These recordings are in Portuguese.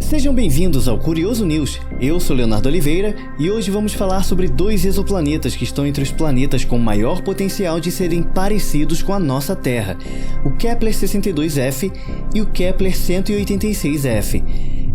Sejam bem-vindos ao Curioso News. Eu sou Leonardo Oliveira e hoje vamos falar sobre dois exoplanetas que estão entre os planetas com maior potencial de serem parecidos com a nossa Terra, o Kepler-62f e o Kepler-186f.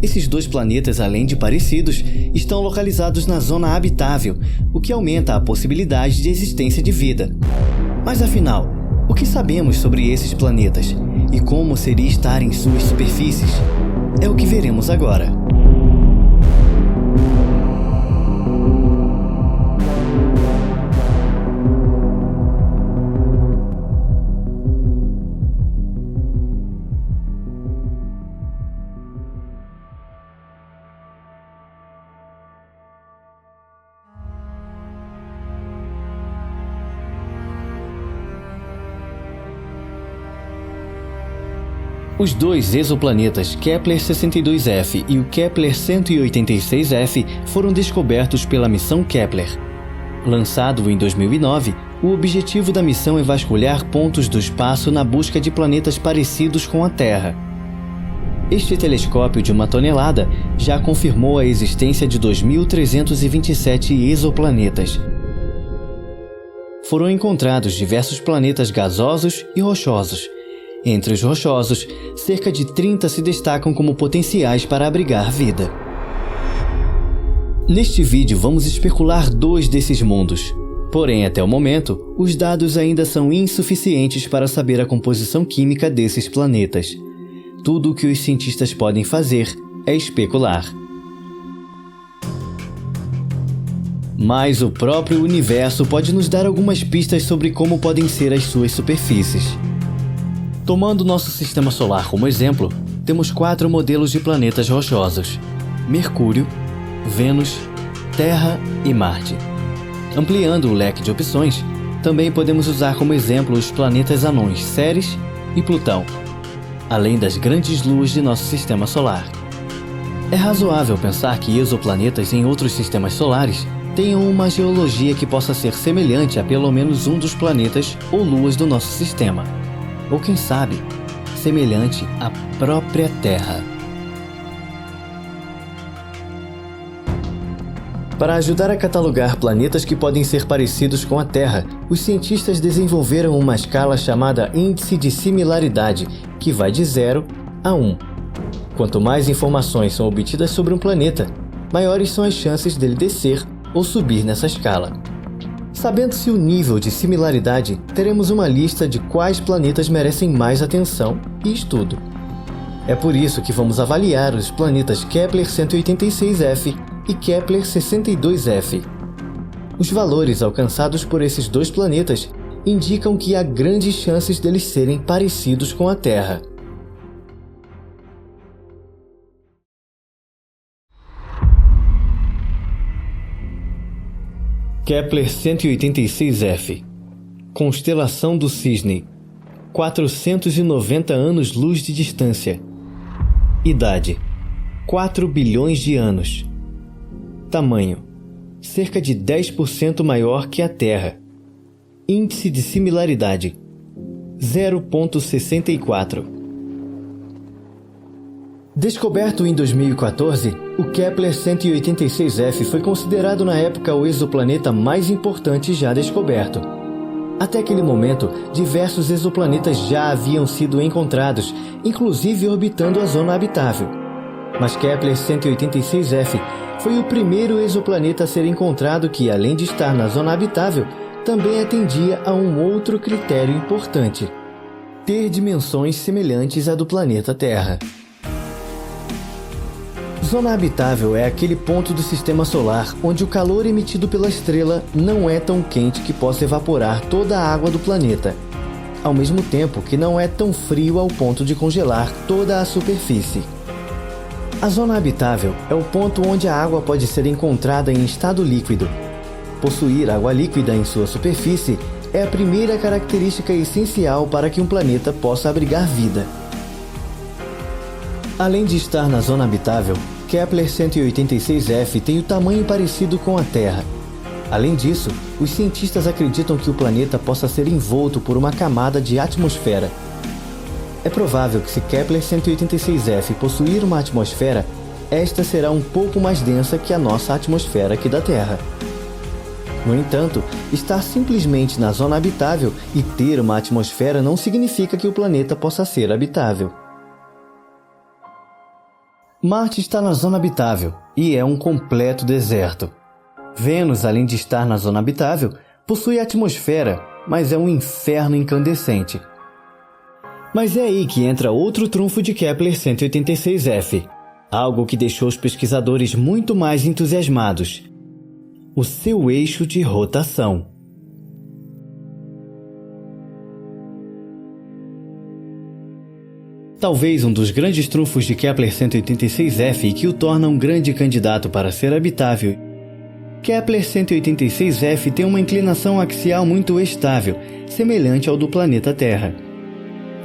Esses dois planetas, além de parecidos, estão localizados na zona habitável, o que aumenta a possibilidade de existência de vida. Mas afinal, o que sabemos sobre esses planetas e como seria estar em suas superfícies? É o que veremos agora. Os dois exoplanetas Kepler-62f e o Kepler-186f foram descobertos pela missão Kepler. Lançado em 2009, o objetivo da missão é vasculhar pontos do espaço na busca de planetas parecidos com a Terra. Este telescópio de 1 tonelada já confirmou a existência de 2.327 exoplanetas. Foram encontrados diversos planetas gasosos e rochosos. Entre os rochosos, cerca de 30 se destacam como potenciais para abrigar vida. Neste vídeo vamos especular dois desses mundos. Porém, até o momento, os dados ainda são insuficientes para saber a composição química desses planetas. Tudo o que os cientistas podem fazer é especular. Mas o próprio universo pode nos dar algumas pistas sobre como podem ser as suas superfícies. Tomando nosso sistema solar como exemplo, temos 4 modelos de planetas rochosos: Mercúrio, Vênus, Terra e Marte. Ampliando o leque de opções, também podemos usar como exemplo os planetas anões Ceres e Plutão, além das grandes luas de nosso sistema solar. É razoável pensar que exoplanetas em outros sistemas solares tenham uma geologia que possa ser semelhante a pelo menos um dos planetas ou luas do nosso sistema. Ou quem sabe, semelhante à própria Terra. Para ajudar a catalogar planetas que podem ser parecidos com a Terra, os cientistas desenvolveram uma escala chamada Índice de Similaridade, que vai de 0 a 1. Quanto mais informações são obtidas sobre um planeta, maiores são as chances dele descer ou subir nessa escala. Sabendo-se o nível de similaridade, teremos uma lista de quais planetas merecem mais atenção e estudo. É por isso que vamos avaliar os planetas Kepler-186f e Kepler-62f. Os valores alcançados por esses dois planetas indicam que há grandes chances deles serem parecidos com a Terra. Kepler-186f, Constelação do Cisne, 490 anos-luz de distância. Idade: 4 bilhões de anos. Tamanho: cerca de 10% maior que a Terra. Índice de similaridade: 0,64. Descoberto em 2014, o Kepler-186f foi considerado na época o exoplaneta mais importante já descoberto. Até aquele momento, diversos exoplanetas já haviam sido encontrados, inclusive orbitando a zona habitável. Mas Kepler-186f foi o primeiro exoplaneta a ser encontrado que, além de estar na zona habitável, também atendia a um outro critério importante: ter dimensões semelhantes à do planeta Terra. Zona habitável é aquele ponto do sistema solar onde o calor emitido pela estrela não é tão quente que possa evaporar toda a água do planeta, ao mesmo tempo que não é tão frio ao ponto de congelar toda a superfície. A zona habitável é o ponto onde a água pode ser encontrada em estado líquido. Possuir água líquida em sua superfície é a primeira característica essencial para que um planeta possa abrigar vida. Além de estar na zona habitável, Kepler-186f tem o tamanho parecido com a Terra. Além disso, os cientistas acreditam que o planeta possa ser envolto por uma camada de atmosfera. É provável que se Kepler-186f possuir uma atmosfera, esta será um pouco mais densa que a nossa atmosfera aqui da Terra. No entanto, estar simplesmente na zona habitável e ter uma atmosfera não significa que o planeta possa ser habitável. Marte está na zona habitável e é um completo deserto. Vênus, além de estar na zona habitável, possui atmosfera, mas é um inferno incandescente. Mas é aí que entra outro trunfo de Kepler 186f, algo que deixou os pesquisadores muito mais entusiasmados: o seu eixo de rotação. Talvez um dos grandes trunfos de Kepler 186f e que o torna um grande candidato para ser habitável. Kepler 186f tem uma inclinação axial muito estável, semelhante ao do planeta Terra.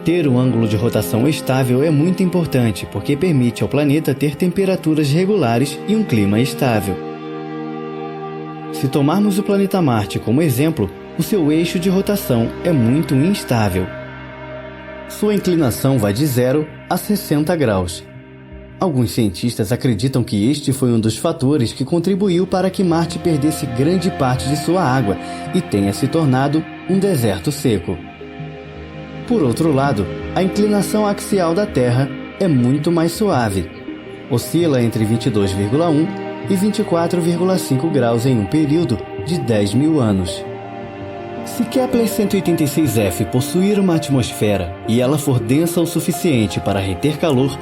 Ter um ângulo de rotação estável é muito importante porque permite ao planeta ter temperaturas regulares e um clima estável. Se tomarmos o planeta Marte como exemplo, o seu eixo de rotação é muito instável. Sua inclinação vai de 0 a 60 graus. Alguns cientistas acreditam que este foi um dos fatores que contribuiu para que Marte perdesse grande parte de sua água e tenha se tornado um deserto seco. Por outro lado, a inclinação axial da Terra é muito mais suave. Oscila entre 22,1 e 24,5 graus em um período de 10.000 anos. Se Kepler 186f possuir uma atmosfera e ela for densa o suficiente para reter calor,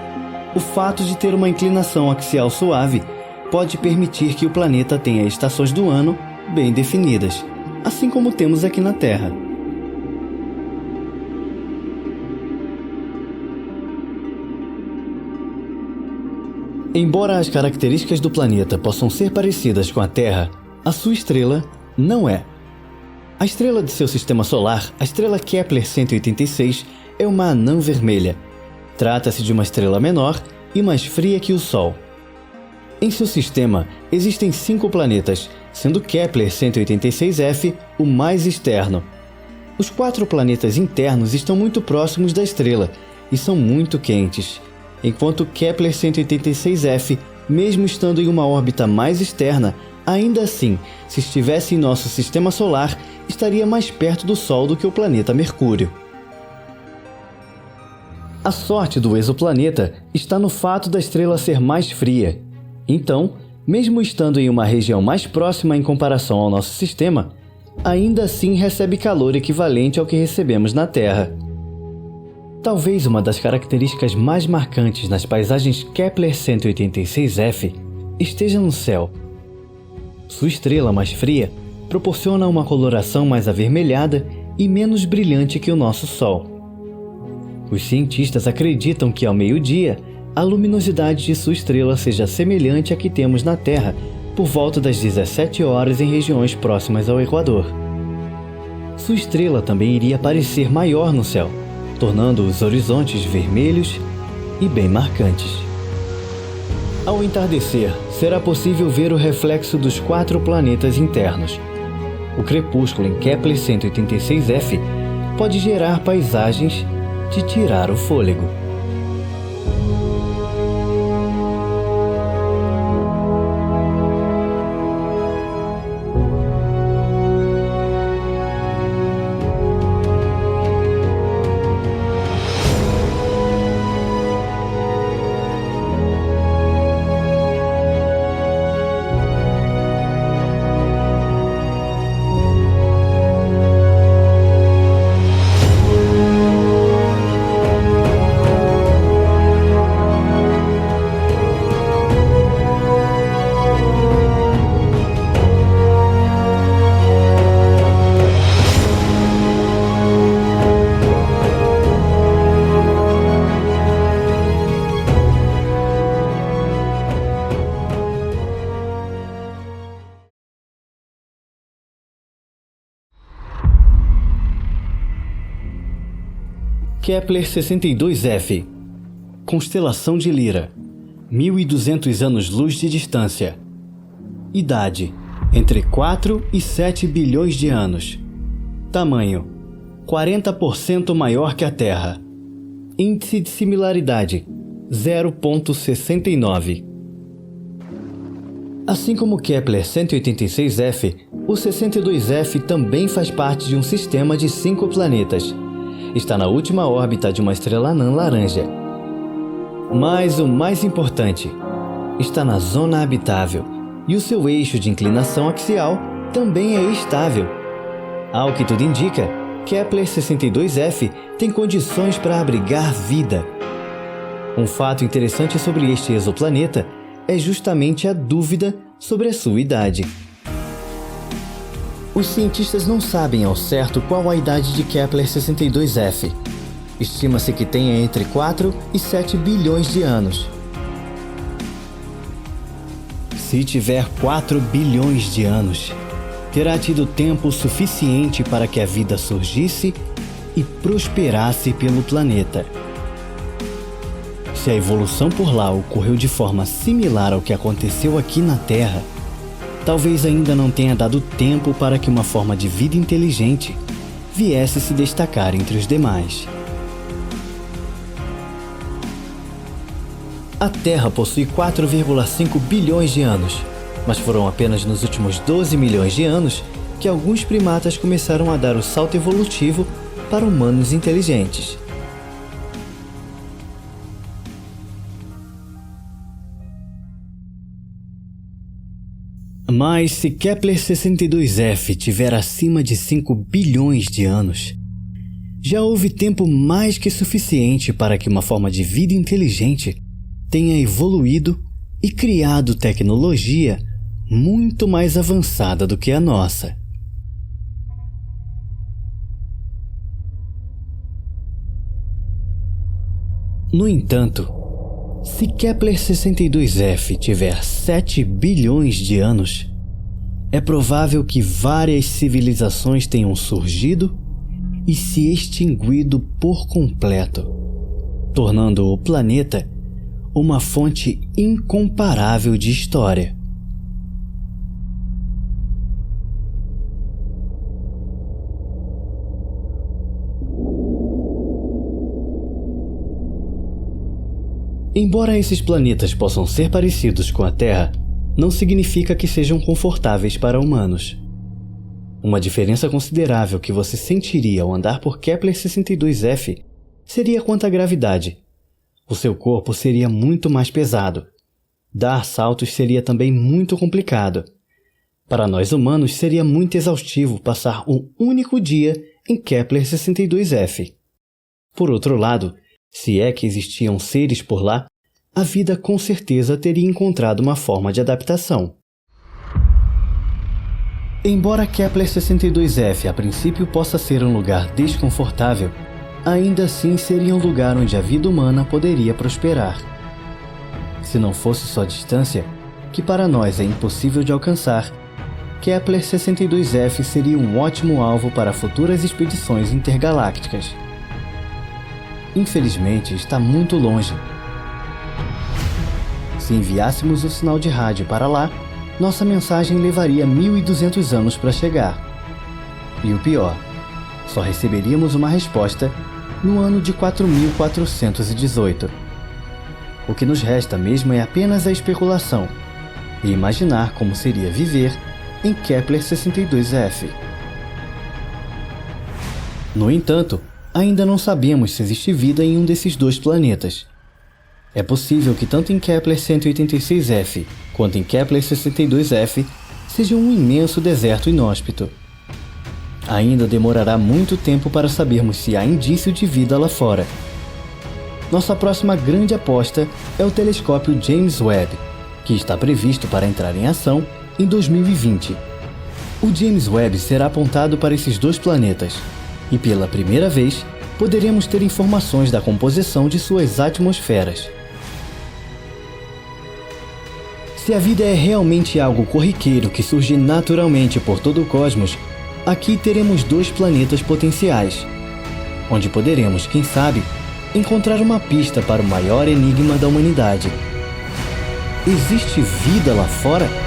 o fato de ter uma inclinação axial suave pode permitir que o planeta tenha estações do ano bem definidas, assim como temos aqui na Terra. Embora as características do planeta possam ser parecidas com a Terra, a sua estrela não é. A estrela de seu sistema solar, a estrela Kepler 186, é uma anã vermelha. Trata-se de uma estrela menor e mais fria que o Sol. Em seu sistema, existem 5 planetas, sendo Kepler 186f o mais externo. Os 4 planetas internos estão muito próximos da estrela e são muito quentes, enquanto Kepler 186f, mesmo estando em uma órbita mais externa, ainda assim, se estivesse em nosso sistema solar, estaria mais perto do Sol do que o planeta Mercúrio. A sorte do exoplaneta está no fato da estrela ser mais fria. Então, mesmo estando em uma região mais próxima em comparação ao nosso sistema, ainda assim recebe calor equivalente ao que recebemos na Terra. Talvez uma das características mais marcantes nas paisagens Kepler 186f esteja no céu. Sua estrela mais fria proporciona uma coloração mais avermelhada e menos brilhante que o nosso Sol. Os cientistas acreditam que ao meio-dia, a luminosidade de sua estrela seja semelhante à que temos na Terra, por volta das 17 horas em regiões próximas ao Equador. Sua estrela também iria parecer maior no céu, tornando os horizontes vermelhos e bem marcantes. Ao entardecer, será possível ver o reflexo dos 4 planetas internos. O crepúsculo em Kepler 186f pode gerar paisagens de tirar o fôlego. Kepler 62f, constelação de Lira, 1.200 anos-luz de distância. Idade, entre 4 e 7 bilhões de anos. Tamanho, 40% maior que a Terra. Índice de similaridade, 0,69. Assim como Kepler 186f, o 62f também faz parte de um sistema de 5 planetas. Está na última órbita de uma estrela anã laranja. Mas o mais importante, está na zona habitável, e o seu eixo de inclinação axial também é estável. Ao que tudo indica, Kepler 62f tem condições para abrigar vida. Um fato interessante sobre este exoplaneta é justamente a dúvida sobre a sua idade. Os cientistas não sabem ao certo qual a idade de Kepler 62f. Estima-se que tenha entre 4 e 7 bilhões de anos. Se tiver 4 bilhões de anos, terá tido tempo suficiente para que a vida surgisse e prosperasse pelo planeta. Se a evolução por lá ocorreu de forma similar ao que aconteceu aqui na Terra, talvez ainda não tenha dado tempo para que uma forma de vida inteligente viesse se destacar entre os demais. A Terra possui 4,5 bilhões de anos, mas foram apenas nos últimos 12 milhões de anos que alguns primatas começaram a dar o salto evolutivo para humanos inteligentes. Mas se Kepler 62f tiver acima de 5 bilhões de anos, já houve tempo mais que suficiente para que uma forma de vida inteligente tenha evoluído e criado tecnologia muito mais avançada do que a nossa. No entanto, se Kepler 62f tiver 7 bilhões de anos, é provável que várias civilizações tenham surgido e se extinguido por completo, tornando o planeta uma fonte incomparável de história. Embora esses planetas possam ser parecidos com a Terra, não significa que sejam confortáveis para humanos. Uma diferença considerável que você sentiria ao andar por Kepler 62f seria quanto à gravidade. O seu corpo seria muito mais pesado. Dar saltos seria também muito complicado. Para nós humanos seria muito exaustivo passar um único dia em Kepler 62f. Por outro lado, se é que existiam seres por lá, a vida com certeza teria encontrado uma forma de adaptação. Embora Kepler 62f a princípio possa ser um lugar desconfortável, ainda assim seria um lugar onde a vida humana poderia prosperar. Se não fosse só distância, que para nós é impossível de alcançar, Kepler 62f seria um ótimo alvo para futuras expedições intergalácticas. Infelizmente, está muito longe. Se enviássemos o sinal de rádio para lá, nossa mensagem levaria 1.200 anos para chegar. E o pior, só receberíamos uma resposta no ano de 4.418. O que nos resta mesmo é apenas a especulação e imaginar como seria viver em Kepler 62f. No entanto, ainda não sabemos se existe vida em um desses dois planetas. É possível que tanto em Kepler 186f quanto em Kepler 62f seja um imenso deserto inóspito. Ainda demorará muito tempo para sabermos se há indício de vida lá fora. Nossa próxima grande aposta é o telescópio James Webb, que está previsto para entrar em ação em 2020. O James Webb será apontado para esses dois planetas, e pela primeira vez poderemos ter informações da composição de suas atmosferas. Se a vida é realmente algo corriqueiro que surge naturalmente por todo o cosmos, aqui teremos dois planetas potenciais, onde poderemos, quem sabe, encontrar uma pista para o maior enigma da humanidade. Existe vida lá fora?